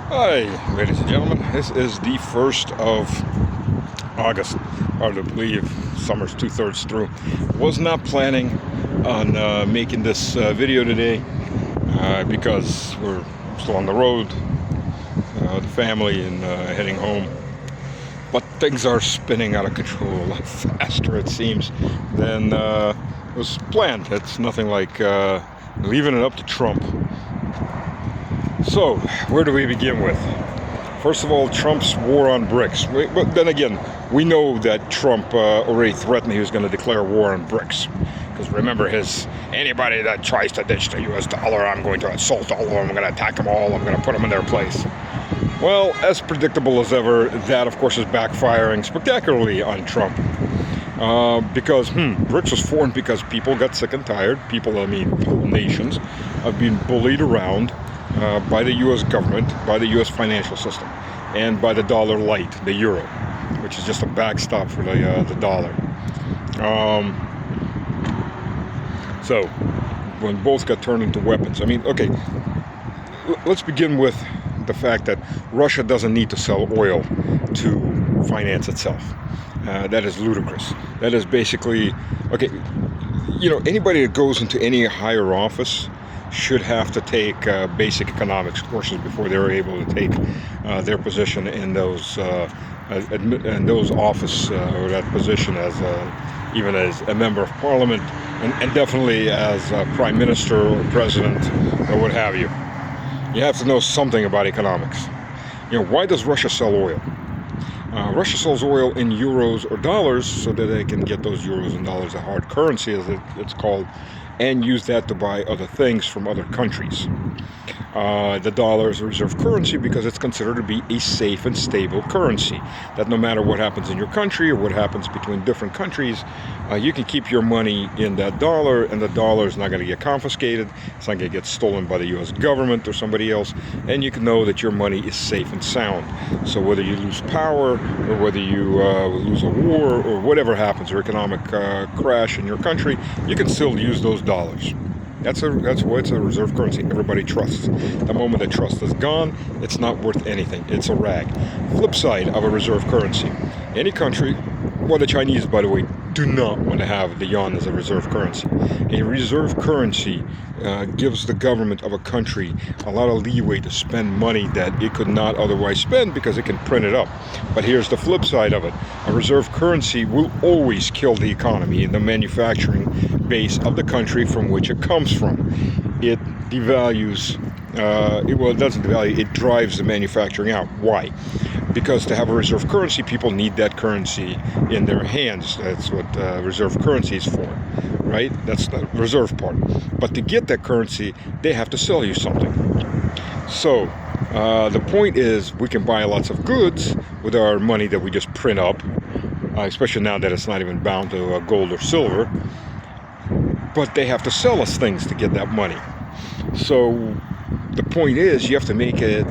Hi, ladies and gentlemen. This is the 1st of August. Hard to believe summer's 2/3 through. Was not planning on making this video today because we're still on the road, the family, and heading home. But things are spinning out of control a lot faster, it seems, than was planned. It's nothing like leaving it up to Trump. So, where do we begin with? First of all, Trump's war on BRICS. But then again, we know that Trump already threatened he was going to declare war on BRICS. Because remember anybody that tries to ditch the US dollar, I'm going to assault all of them, I'm going to attack them all, I'm going to put them in their place. Well, as predictable as ever, that of course is backfiring spectacularly on Trump. Because BRICS was formed because people got sick and tired. Whole nations have been bullied around by the U.S. government, by the U.S. financial system, and by the dollar light, the euro, which is just a backstop for the dollar. So, when both got turned into weapons, okay, let's begin with the fact that Russia doesn't need to sell oil to finance itself. That is ludicrous. That is basically, anybody that goes into any higher office should have to take basic economics courses before they're able to take their position in those office or that position as even as a member of parliament and definitely as prime minister or president or what have you. You have to know something about economics. Why does Russia sell oil? Russia sells oil in euros or dollars so that they can get those euros and dollars, a hard currency as it's called, and use that to buy other things from other countries. The dollar is a reserve currency because it's considered to be a safe and stable currency, that no matter what happens in your country or what happens between different countries, you can keep your money in that dollar, and the dollar is not going to get confiscated, it's not going to get stolen by the U.S. government or somebody else, and you can know that your money is safe and sound. So whether you lose power or whether you lose a war or whatever happens, or economic crash in your country, you can still use those dollars. That's why it's a reserve currency. Everybody trusts. The moment that trust is gone, it's not worth anything. It's a rag. Flip side of a reserve currency. Any country, well, the Chinese, by the way, do not want to have the yuan as a reserve currency. A reserve currency gives the government of a country a lot of leeway to spend money that it could not otherwise spend because it can print it up. But here's the flip side of it. A reserve currency will always kill the economy and the manufacturing base of the country from which it comes from. It devalues, it doesn't devalue, it drives the manufacturing out. Why? Because to have a reserve currency, people need that currency in their hands. That's what reserve currency is for, right? That's the reserve part. But to get that currency, they have to sell you something. So the point is, we can buy lots of goods with our money that we just print up, especially now that it's not even bound to gold or silver. But they have to sell us things to get that money. So the point is, you have to make it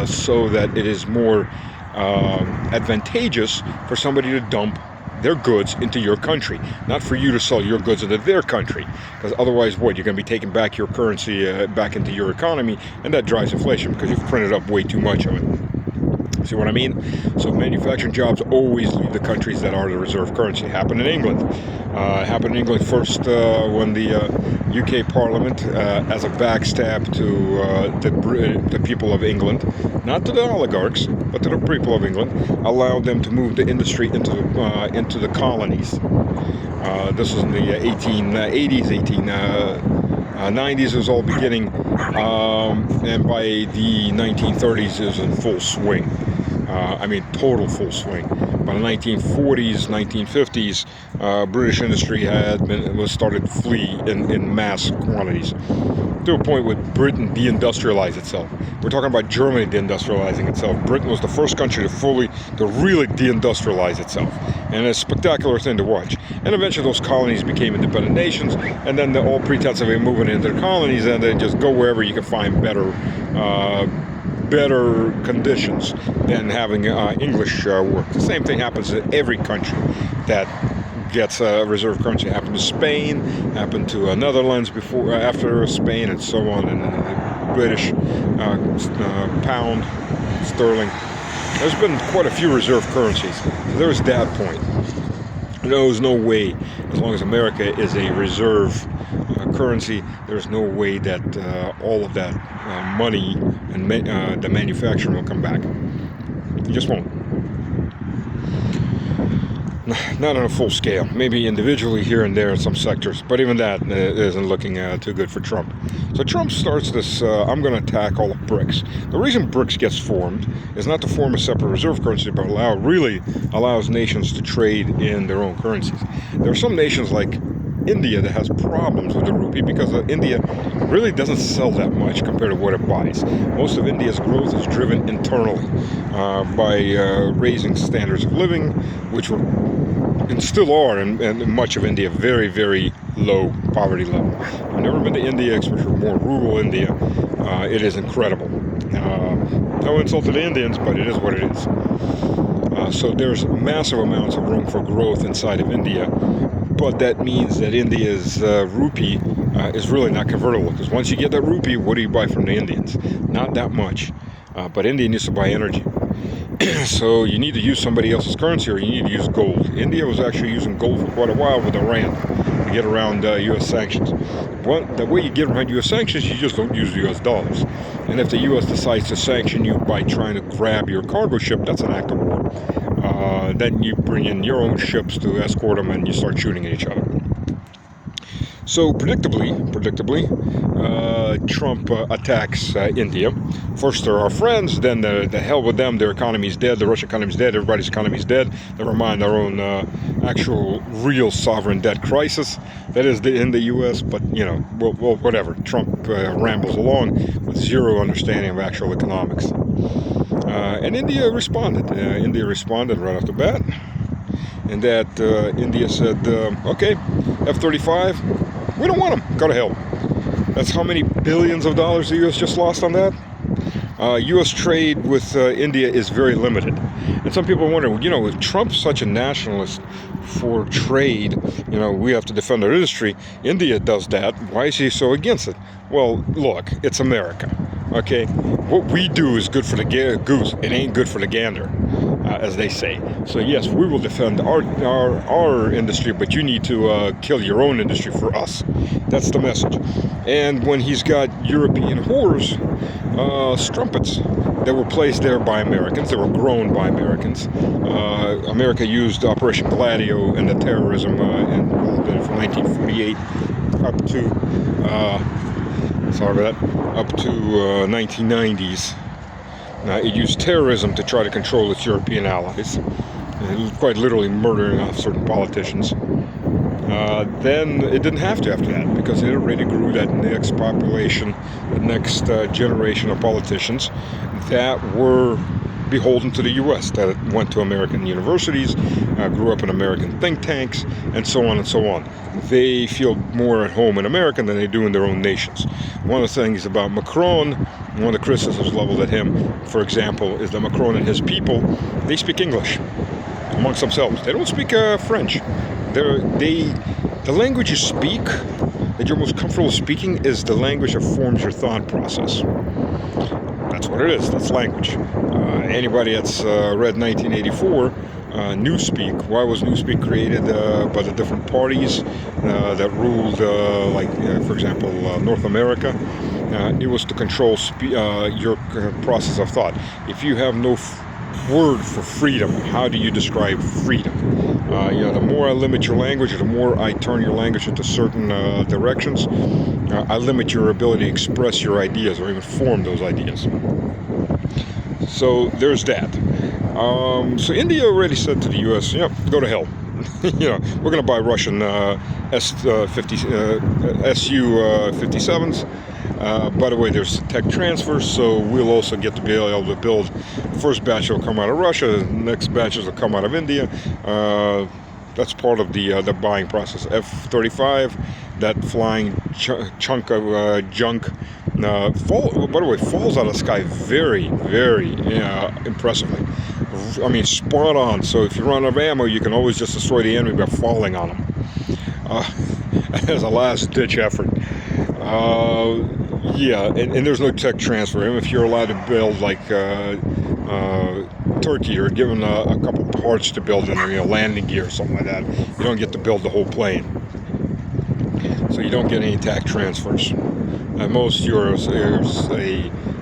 so that it is more advantageous for somebody to dump their goods into your country, not for you to sell your goods into their country, because otherwise what, you're going to be taking back your currency back into your economy, and that drives inflation because you've printed up way too much of it. See what I mean? So manufacturing jobs always leave the countries that are the reserve currency. It happened in England. Happened in England first when the UK Parliament, as a backstab to the people of England, not to the oligarchs, but to the people of England, allowed them to move the industry into the colonies. This was in the 1880s, 1890s. It was all beginning, and by the 1930s it was in full swing. Total full swing. By the 1940s, 1950s, British industry was started to flee in mass quantities, to a point where Britain deindustrialized itself. We're talking about Germany deindustrializing itself. Britain was the first country to really deindustrialize itself, and it's a spectacular thing to watch. And eventually those colonies became independent nations, and then the all pretense of moving into the colonies, and then just go wherever you can find better conditions than having English work. The same thing happens in every country that gets a reserve currency. It happened to Spain, happened to Netherlands after Spain, and so on, and British, pound, sterling. There's been quite a few reserve currencies. So there's that point. There's no way, as long as America is a reserve currency, there's no way that all of that money and the manufacturing will come back. You just won't. Not on a full scale. Maybe individually here and there in some sectors, but even that isn't looking too good for Trump. So Trump starts this, I'm going to attack all of BRICS. The reason BRICS gets formed is not to form a separate reserve currency, but really allows nations to trade in their own currencies. There are some nations like India that has problems with the rupee because India really doesn't sell that much compared to what it buys. Most of India's growth is driven internally by raising standards of living, which were and still are in much of India very, very low poverty level. I've never been to India, especially more rural India. It is incredible. No insult to the Indians, but it is what it is. So there's massive amounts of room for growth inside of India. But that means that India's rupee is really not convertible. Because once you get that rupee, what do you buy from the Indians? Not that much. But India needs to buy energy. So you need to use somebody else's currency, or you need to use gold. India was actually using gold for quite a while with Iran to get around U.S. sanctions. The way you get around U.S. sanctions, you just don't use U.S. dollars. And if the U.S. decides to sanction you by trying to grab your cargo ship, that's an act of war. Then you bring in your own ships to escort them, and you start shooting at each other. So predictably, Trump attacks India. First they're our friends, then the hell with them, their economy's dead, the Russian economy's dead, everybody's economy's dead. Never mind our own actual real sovereign debt crisis that is in the U.S., but well, whatever. Trump rambles along with zero understanding of actual economics. And India responded. India responded right off the bat. And that India said, okay, F-35, we don't want them. Go to hell. That's how many billions of dollars the U.S. just lost on that? U.S. trade with India is very limited. And some people are wondering, if Trump's such a nationalist for trade, we have to defend our industry. India does that. Why is he so against it? Well, look, it's America. Okay? What we do is good for the goose. It ain't good for the gander, as they say. So yes, we will defend our industry, but you need to kill your own industry for us. That's the message. And when he's got European whores, strumpets that were placed there by Americans, they were grown by Americans. America used Operation Gladio and the terrorism involved in it from 1948 up to up to 1990s. It used terrorism to try to control its European allies, quite literally murdering off certain politicians. Then it didn't have to after that, because it already grew that next population, the next generation of politicians that were beholden to the U.S., that went to American universities, grew up in American think tanks, and so on and so on. They feel more at home in America than they do in their own nations. One of the things about Macron, one of the criticisms leveled at him, for example, is that Macron and his people, they speak English amongst themselves. They don't speak French. The language you speak, that you're most comfortable speaking, is the language that forms your thought process. That's what it is. That's language. Anybody that's read 1984, Newspeak. Why was Newspeak created by the different parties that ruled, for example, North America? It was to control your process of thought. If you have no word for freedom, how do you describe freedom? The more I limit your language, or the more I turn your language into certain directions, I limit your ability to express your ideas or even form those ideas. So there's that. So India already said to the U.S., go to hell. We're going to buy Russian Su-57s. By the way, there's tech transfers, so we'll also get to be able to build. The first batch will come out of Russia, the next batches will come out of India. That's part of the buying process. F-35, that flying chunk of junk, by the way, falls out of the sky very, very impressively. I mean, spot on. So if you run out of ammo, you can always just destroy the enemy by falling on them. As a last-ditch effort. Yeah, and there's no tech transfer. Even if you're allowed to build like Turkey, or given a couple parts to build in there, landing gear or something like that, you don't get to build the whole plane. So you don't get any tech transfers. At most, you're a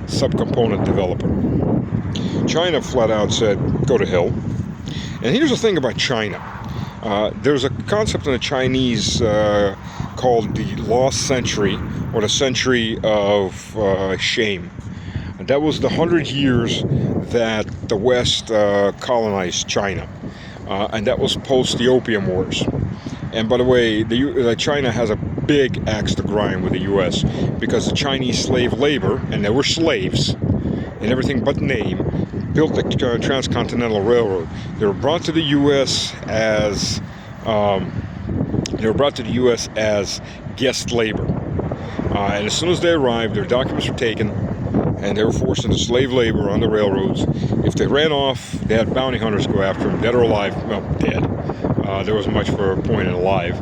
subcomponent developer. China flat out said, go to hell. And here's the thing about China. There's a concept in the Chinese called the lost century, or the century of shame. And that was the 100 years that the West colonized China. And that was post the Opium Wars. And by the way, China has a big axe to grind with the U.S. because the Chinese slave labor, and they were slaves in everything but name, built the Transcontinental Railroad. They were brought to the U.S. as guest labor, and as soon as they arrived, their documents were taken, and they were forced into slave labor on the railroads. If they ran off, they had bounty hunters go after them, dead or alive. Well, dead. There wasn't much for a point in alive,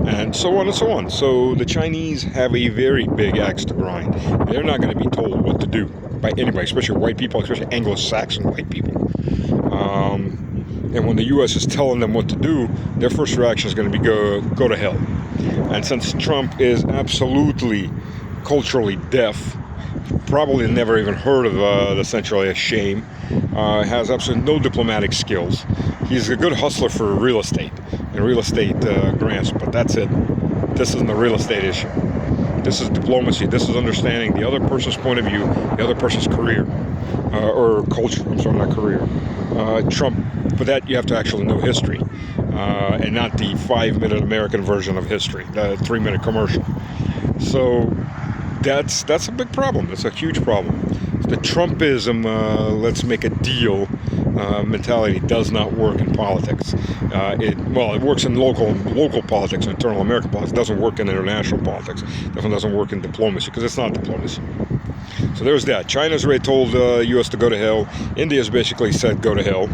and so on and so on. So the Chinese have a very big axe to grind. They're not going to be told what to do by anybody, especially white people, especially Anglo-Saxon white people. And when the U.S. is telling them what to do, their first reaction is going to be go to hell. And since Trump is absolutely culturally deaf, probably never even heard of essentially a shame, has absolutely no diplomatic skills. He's a good hustler for real estate and real estate grants, but that's it. This isn't a real estate issue. This is diplomacy. This is understanding the other person's point of view, the other person's career, or culture. I'm sorry, not career. Trump, for that you have to actually know history, and not the 5-minute American version of history, the 3-minute commercial. So that's a big problem. It's a huge problem. The Trumpism, let's make a deal mentality does not work in politics. It works in local politics, internal American politics. It doesn't work in international politics. It definitely doesn't work in diplomacy, because it's not diplomacy. So there's that. China's already told the U.S. to go to hell. India's basically said go to hell.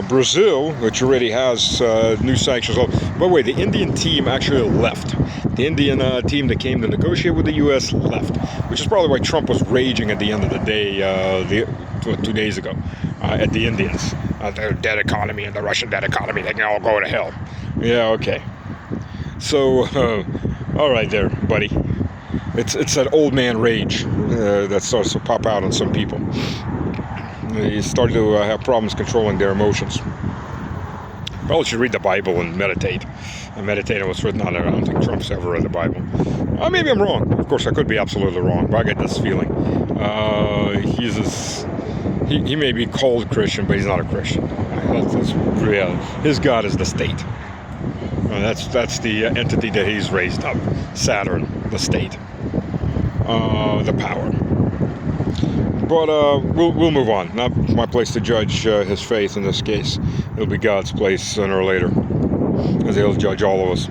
Brazil, which already has new sanctions. By the way, the Indian team actually left. The Indian team that came to negotiate with the U.S. left, which is probably why Trump was raging at the end of the day 2 days ago at the Indians. Their debt economy and the Russian debt economy, they can all go to hell. Yeah, okay. So, all right there, buddy. It's that old man rage that starts to pop out on some people. You start to have problems controlling their emotions. Probably should read the Bible and meditate. And meditate on what's written on it. I don't think Trump's ever read the Bible. Maybe I'm wrong. Of course, I could be absolutely wrong, but I get this feeling. He may be called Christian, but he's not a Christian. That's real. His God is the state. That's the entity that he's raised up. Saturn, the state. The power. But we'll move on. Not my place to judge his faith in this case. It'll be God's place sooner or later, as he'll judge all of us.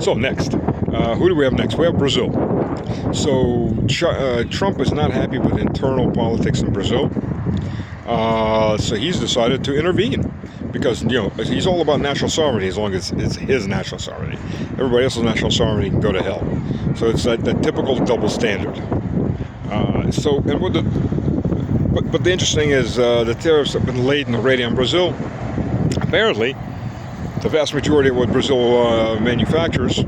So next, who do we have next? We have Brazil. So Trump is not happy with internal politics in Brazil. So he's decided to intervene, because he's all about national sovereignty as long as it's his national sovereignty. Everybody else's national sovereignty can go to hell. So it's that typical double standard. But the interesting is the tariffs have been laden already on Brazil. Apparently, the vast majority of what Brazil manufactures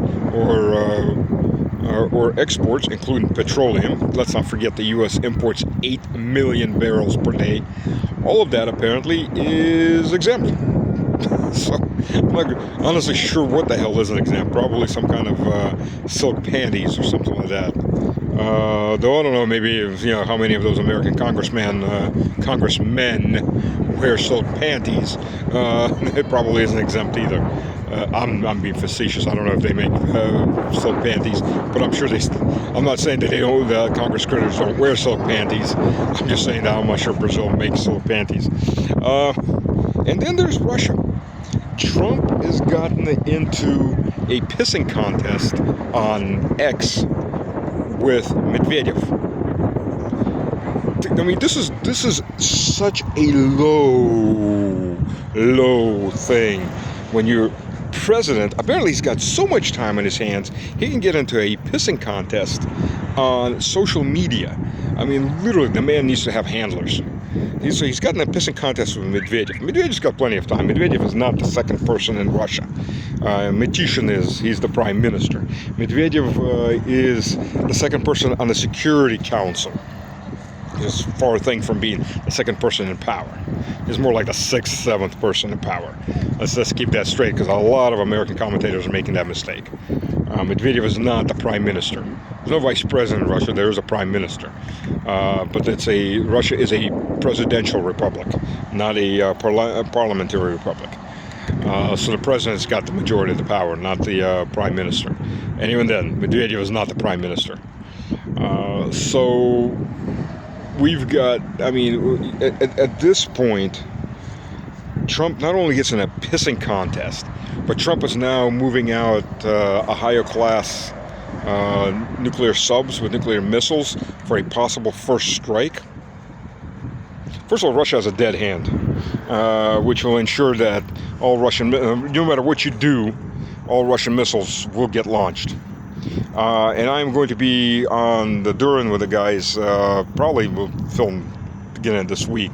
or exports, including petroleum. Let's not forget the U.S. imports 8 million barrels per day. All of that apparently is exempt. So I'm not honestly sure what the hell is an exempt. Probably some kind of silk panties or something like that. Though I don't know, maybe how many of those American congressmen wear silk panties. It probably isn't exempt either. I'm being facetious. I don't know if they make silk panties, but I'm sure I'm not saying that the Congress critters don't wear silk panties. I'm just saying that I'm not sure Brazil makes silk panties. And then there's Russia. Trump has gotten into a pissing contest on X with Medvedev. I mean, this is such a low thing when you're president, apparently he's got so much time on his hands, he can get into a pissing contest on social media. I mean, literally, the man needs to have handlers. He's gotten a pissing contest with Medvedev. Medvedev's got plenty of time. Medvedev is not the second person in Russia. Mishustin he's the prime minister. Medvedev is the second person on the Security Council. He's a far thing from being the second person in power. He's more like the sixth, seventh person in power. Let's keep that straight, because a lot of American commentators are making that mistake. Medvedev is not the prime minister. There's no vice president in Russia. There is a prime minister, but Russia is a presidential republic, not a parliamentary republic. So the president's got the majority of the power, not the prime minister. And even then, Medvedev is not the prime minister. So we've got, I mean, at this point, Trump not only gets in a pissing contest, but Trump is now moving out a higher class nuclear subs with nuclear missiles for a possible first strike. First of all, Russia has a dead hand, which will ensure that all Russian, no matter what you do, all Russian missiles will get launched. And I'm going to be on the Durin with the guys, probably we'll film beginning this week,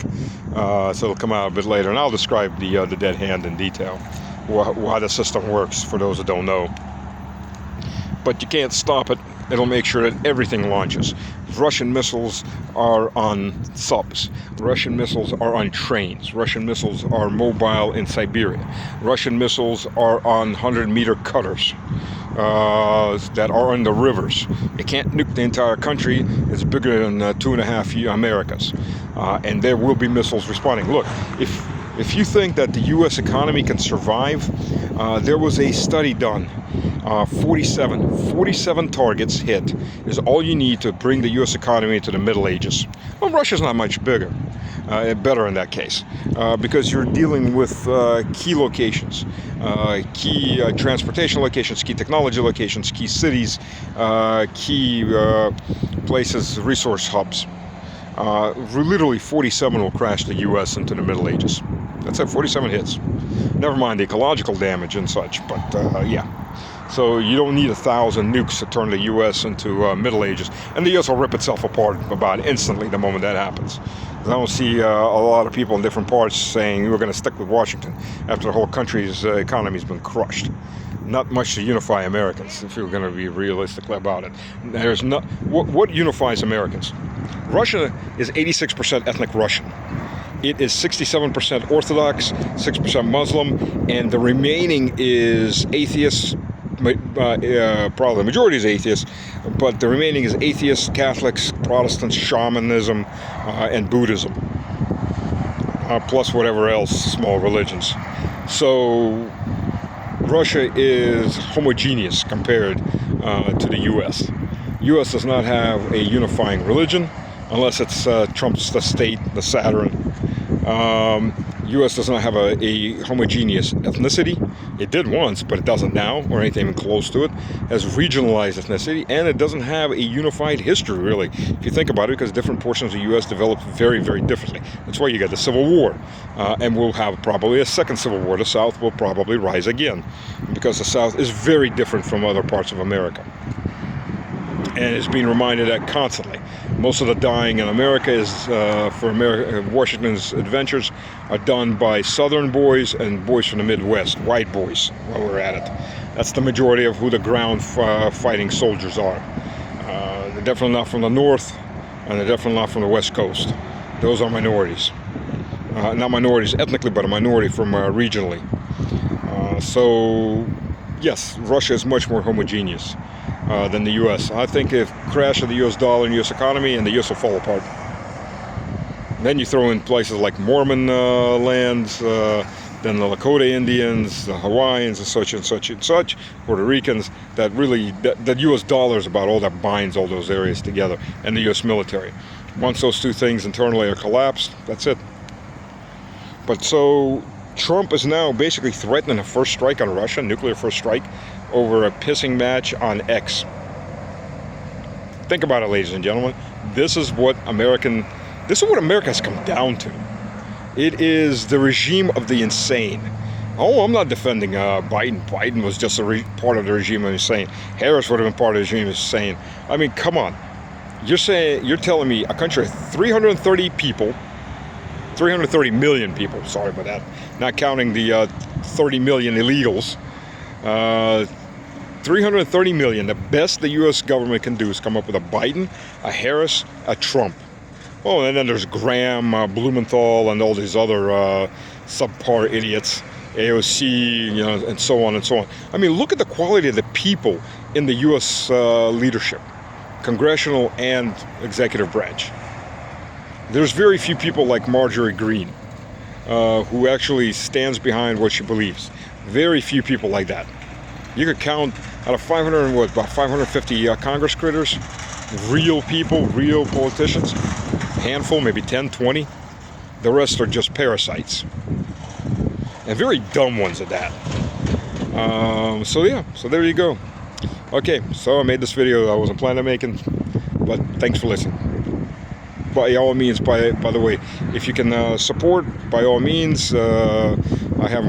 so it'll come out a bit later, and I'll describe the dead hand in detail, how the system works for those that don't know. But you can't stop it. It'll make sure that everything launches. Russian missiles are on subs. Russian missiles are on trains. Russian missiles are mobile in Siberia. Russian missiles are on 100-meter cutters that are in the rivers. You can't nuke the entire country. It's bigger than 2.5 Americas. And there will be missiles responding. Look, if you think that the U.S. economy can survive, there was a study done. 47 targets hit is all you need to bring the U.S. economy to the Middle Ages. Well, Russia's not much bigger, better in that case, because you're dealing with key locations, key transportation locations, key technology locations, key cities, key places, resource hubs. Literally 47 will crash the U.S. into the Middle Ages. That's it, 47 hits. Never mind the ecological damage and such, but yeah. So you don't need 1,000 nukes to turn the U.S. into Middle Ages. And the U.S. will rip itself apart about instantly the moment that happens. I don't see a lot of people in different parts saying we're going to stick with Washington after the whole country's economy has been crushed. Not much to unify Americans, if you're going to be realistic about it. There's not. What unifies Americans? Russia is 86% ethnic Russian. It is 67% Orthodox, 6% Muslim, and the remaining is atheists. Probably the majority is atheists, but the remaining is atheists, Catholics, Protestants, shamanism, and Buddhism, plus whatever else, small religions. So Russia is homogeneous compared to the U.S. U.S. does not have a unifying religion, unless it's Trump's the state, the Saturn. U.S. does not have a homogeneous ethnicity. It did once, but it doesn't now, or anything even close to it. It has regionalized ethnicity, and it doesn't have a unified history, really, if you think about it, because different portions of the U.S. developed very, very differently. That's why you got the Civil War, and we'll have probably a second Civil War. The South will probably rise again, because the South is very different from other parts of America. And is being reminded that constantly. Most of the dying in America is for Washington's adventures are done by Southern boys and boys from the Midwest, white boys, while we're at it. That's the majority of who the ground fighting soldiers are. They're definitely not from the North, and they're definitely not from the West Coast. Those are minorities. Not minorities ethnically, but a minority from regionally. So, yes, Russia is much more homogeneous than the U.S. I think if crash of the U.S. dollar and U.S. economy, and the U.S. will fall apart. Then you throw in places like Mormon lands, then the Lakota Indians, the Hawaiians, and such and such and such, Puerto Ricans, that really, that U.S. dollar is about all that binds all those areas together, and the U.S. military. Once those two things internally are collapsed, that's it. But so Trump is now basically threatening a first strike on Russia, nuclear first strike, over a pissing match on X. Think about it, ladies and gentlemen. This is what America has come down to. It is the regime of the insane. Oh, I'm not defending Biden. Biden was just a part of the regime. I'm saying Harris would have been part of the regime. Is saying, I mean, come on. You're telling me a country of 330 people, 330 million people. Sorry about that. Not counting the 30 million illegals. 330 million. The best the U.S. government can do is come up with a Biden, a Harris, a Trump. Oh, and then there's Graham, Blumenthal, and all these other subpar idiots, AOC, and so on and so on. I mean, look at the quality of the people in the U.S. Leadership, congressional and executive branch. There's very few people like Marjorie Greene, who actually stands behind what she believes. Very few people like that. You could count out of 500, about 550 Congress critters, real people, real politicians, handful, maybe 10, 20. The rest are just parasites. And very dumb ones at that. So there you go. Okay, so I made this video I wasn't planning on making, but thanks for listening. By all means, by the way, if you can support, by all means, I have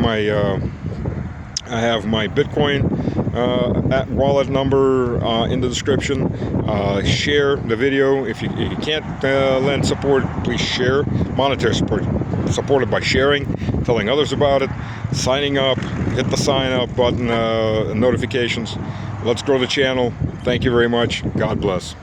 my Bitcoin wallet number in the description. Share the video. If you can't lend support, please share. Monetary support, supported by sharing, telling others about it, signing up, hit the sign up button, notifications. Let's grow the channel. Thank you very much. God bless.